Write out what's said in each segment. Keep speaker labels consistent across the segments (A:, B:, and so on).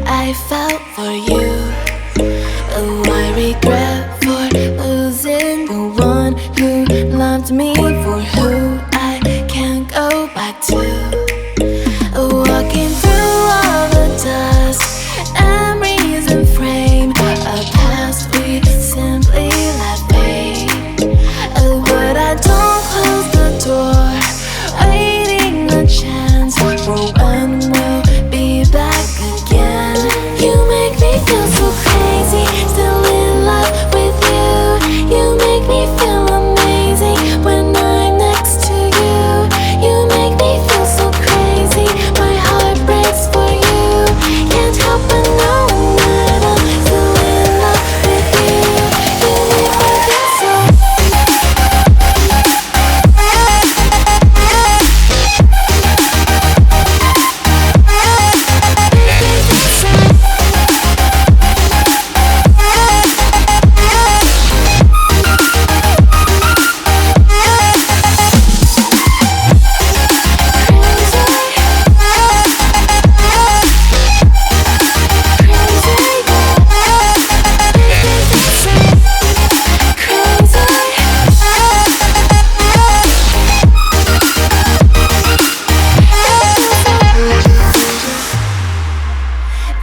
A: I felt for you. Oh, I regret for losing the one who loved me, for who I can't go back to. Walking through all the dust, memories and frame, a past we simply let fade. Oh, but I don't close the door, waiting a chance for when we'll be back again. You make me feel so crazy, still in love with you. You make me feel amazing when I'm next to you. You make me feel so crazy, my heart breaks for you. Can't help but knowing that I'm still in love with you. You make me feel so.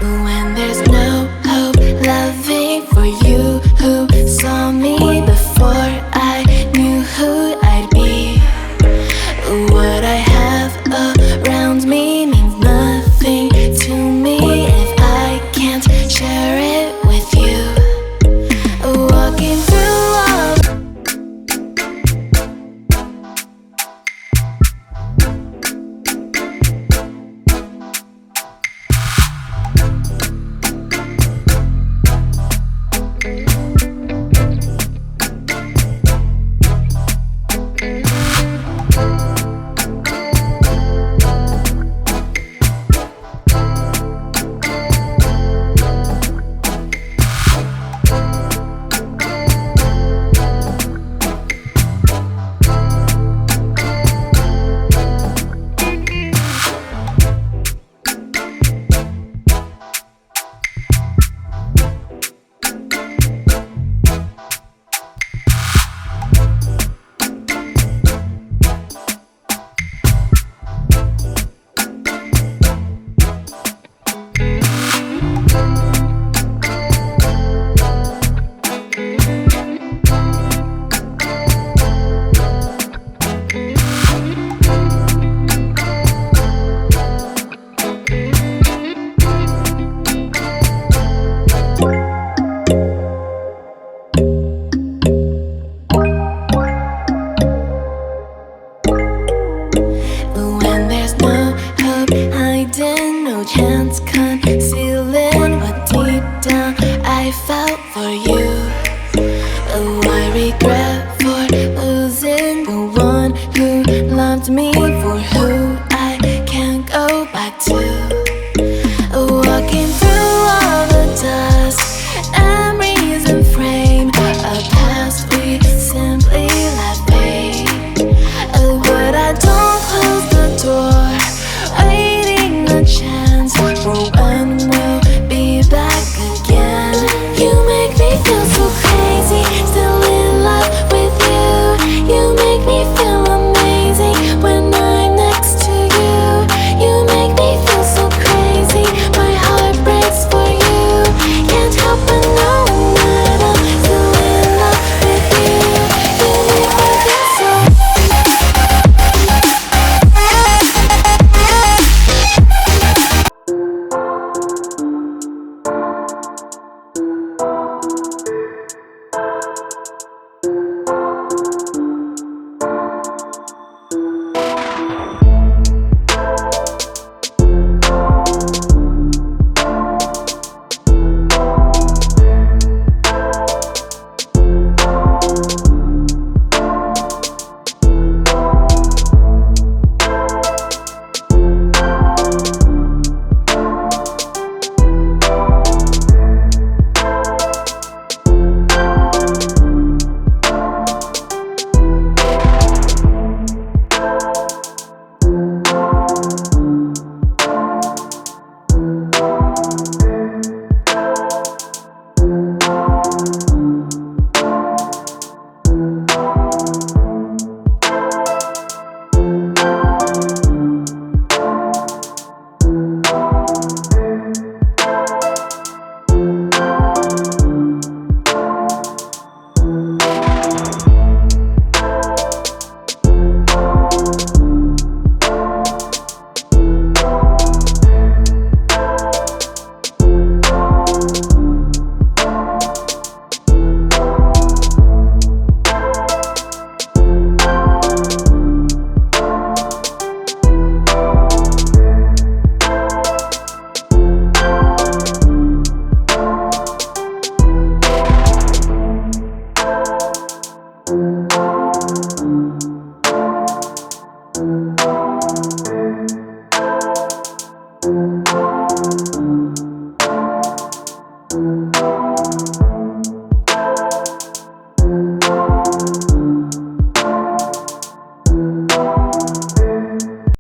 A: When there's no hope, loving for you who saw me before I knew who I'd be. What I have around me means nothing to me if I can't share it with you. Walking through all.